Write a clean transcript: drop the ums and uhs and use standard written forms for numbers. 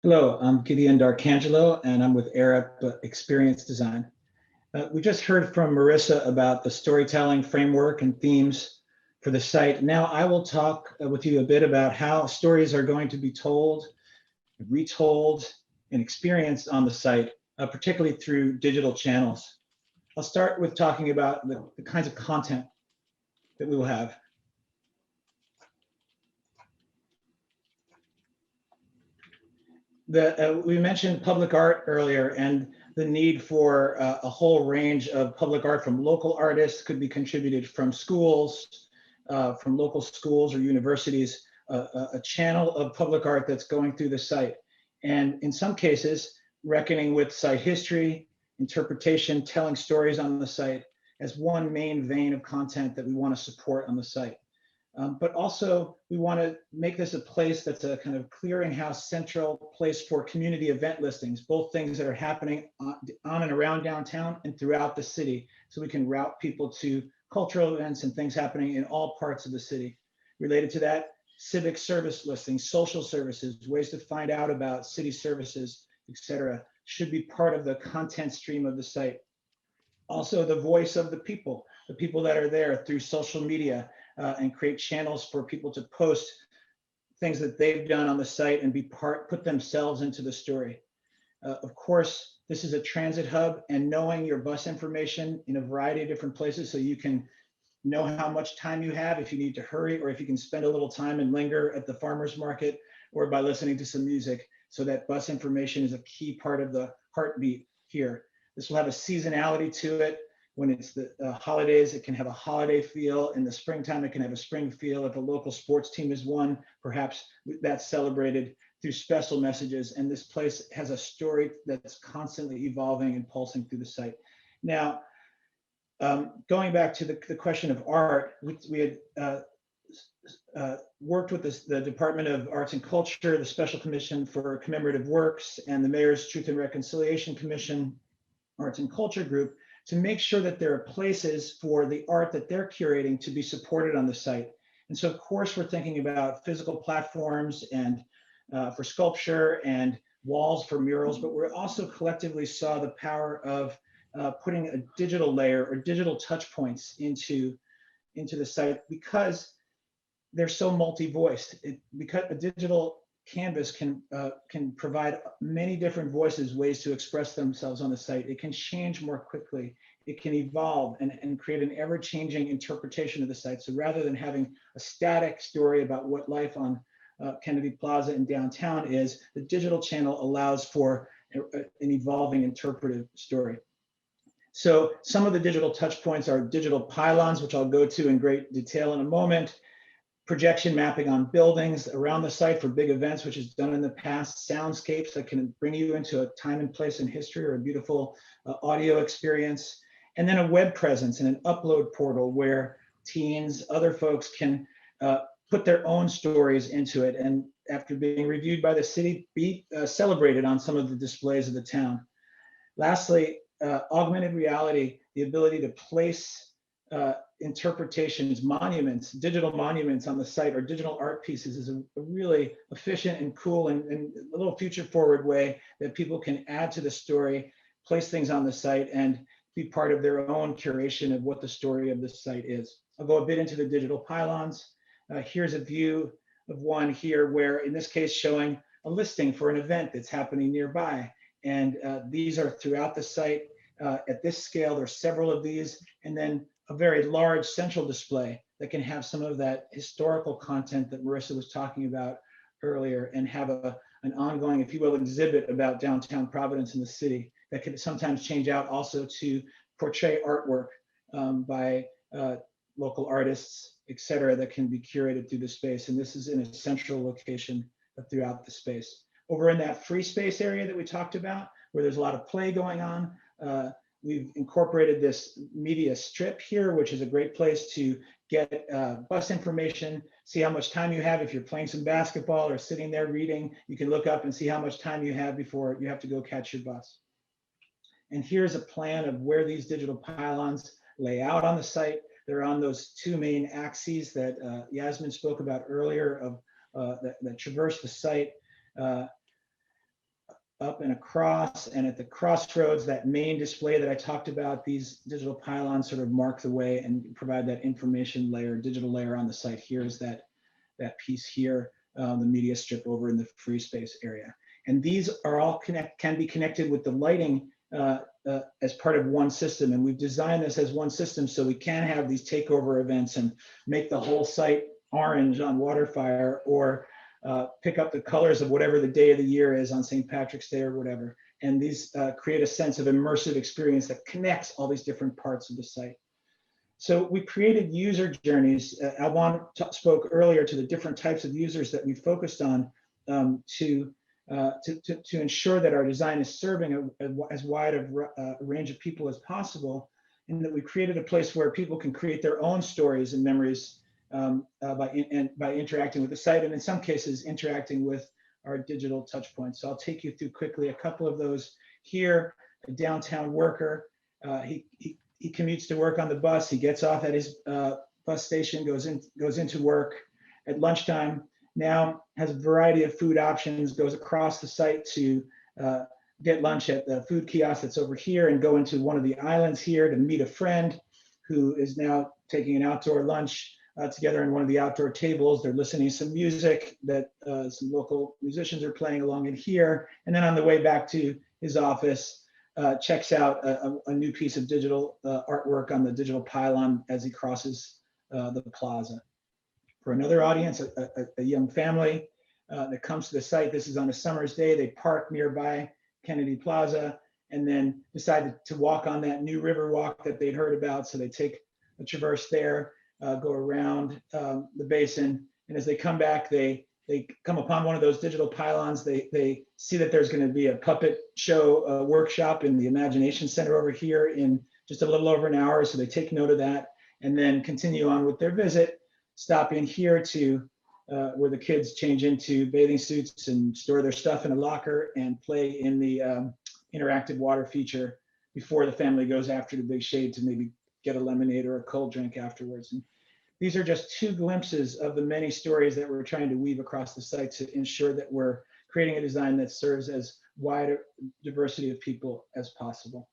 Hello, I'm Gideon D'Arcangelo, and I'm with Arup Experience Design. We just heard from Marissa about the storytelling framework and themes for the site. Now I will talk with you a bit about how stories are going to be told, retold, and experienced on the site, particularly through digital channels. I'll start with talking about the kinds of content that we will have. We mentioned public art earlier, and the need for a whole range of public art from local artists could be contributed from local schools or universities, a channel of public art that's going through the site. And in some cases, reckoning with site history, interpretation, telling stories on the site as one main vein of content that we want to support on the site. But also we want to make this a place that's a kind of clearinghouse central place for community event listings, both things that are happening on and around downtown and throughout the city. So we can route people to cultural events and things happening in all parts of the city. Related to that, civic service listings, social services, ways to find out about city services, etc., should be part of the content stream of the site. Also, the voice of the people that are there through social media, and create channels for people to post things that they've done on the site and put themselves into the story. Of course, this is a transit hub, and knowing your bus information in a variety of different places so you can know how much time you have if you need to hurry, or if you can spend a little time and linger at the farmer's market, or by listening to some music. So that bus information is a key part of the heartbeat here. This will have a seasonality to it. When it's the holidays, it can have a holiday feel. In the springtime, it can have a spring feel. If a local sports team is won, perhaps that's celebrated through special messages. And this place has a story that's constantly evolving and pulsing through the site. Now, going back to the question of art, we had worked with the Department of Arts and Culture, the Special Commission for Commemorative Works, and the Mayor's Truth and Reconciliation Commission Arts and Culture Group to make sure that there are places for the art that they're curating to be supported on the site. And so, of course, we're thinking about physical platforms and for sculpture and walls for murals, but we also collectively saw the power of putting a digital layer or digital touch points into the site, because they're so multi-voiced. Because a digital canvas can provide many different voices, ways to express themselves on the site. It can change more quickly. It can evolve and create an ever-changing interpretation of the site. So rather than having a static story about what life on Kennedy Plaza in downtown is, the digital channel allows for an evolving interpretive story. So some of the digital touch points are digital pylons, which I'll go to in great detail in a moment, projection mapping on buildings around the site for big events, which is done in the past, soundscapes that can bring you into a time and place in history, or a beautiful audio experience, and then a web presence and an upload portal where teens, other folks can put their own stories into it, and after being reviewed by the city, be celebrated on some of the displays of the town. Lastly, augmented reality, the ability to place interpretations, monuments, digital monuments on the site, or digital art pieces, is a really efficient and cool and a little future forward way that people can add to the story, place things on the site, and be part of their own curation of what the story of the site is. I'll go a bit into the digital pylons. Here's a view of one here where, in this case, showing a listing for an event that's happening nearby. And these are throughout the site. At this scale, there's several of these, and then a very large central display that can have some of that historical content that Marissa was talking about earlier, and have an ongoing, if you will, exhibit about downtown Providence and the city that can sometimes change out also to portray artwork by local artists, et cetera, that can be curated through the space. And this is in a central location throughout the space. Over in that free space area that we talked about, where there's a lot of play going on, we've incorporated this media strip here, which is a great place to get bus information, see how much time you have. If you're playing some basketball or sitting there reading, you can look up and see how much time you have before you have to go catch your bus. And here's a plan of where these digital pylons lay out on the site. They're on those two main axes that Yasmin spoke about earlier, of that traverse the site. up and across, and at the crossroads, that main display that I talked about, these digital pylons sort of mark the way and provide that information layer, digital layer on the site. Here is that piece here, the media strip over in the free space area. And these are all can be connected with the lighting as part of one system. And we've designed this as one system so we can have these takeover events and make the whole site orange on Waterfire, or pick up the colors of whatever the day of the year is on St. Patrick's Day or whatever. And these create a sense of immersive experience that connects all these different parts of the site. So we created user journeys. Alban spoke earlier to the different types of users that we focused on to ensure that our design is serving as wide a range of people as possible, and that we created a place where people can create their own stories and memories by interacting with the site, and in some cases interacting with our digital touch points. So I'll take you through quickly a couple of those here. A downtown worker, he commutes to work on the bus. He gets off at his bus station, goes into work at lunchtime. Now has a variety of food options, goes across the site to get lunch at the food kiosk that's over here, and go into one of the islands here to meet a friend who is now taking an outdoor lunch together in one of the outdoor tables. They're listening to some music that some local musicians are playing along in here. And then on the way back to his office, checks out a new piece of digital artwork on the digital pylon as he crosses the plaza. For another audience, a young family that comes to the site, this is on a summer's day, they park nearby Kennedy Plaza and then decide to walk on that new river walk that they'd heard about. So they take a traverse there, go around the basin, and as they come back, they come upon one of those digital pylons. They see that there's going to be a puppet show workshop in the Imagination Center over here in just a little over an hour. So they take note of that and then continue on with their visit, stop in here to where the kids change into bathing suits and store their stuff in a locker and play in the interactive water feature before the family goes after the big shade to maybe get a lemonade or a cold drink afterwards. And these are just two glimpses of the many stories that we're trying to weave across the site to ensure that we're creating a design that serves as wide a diversity of people as possible.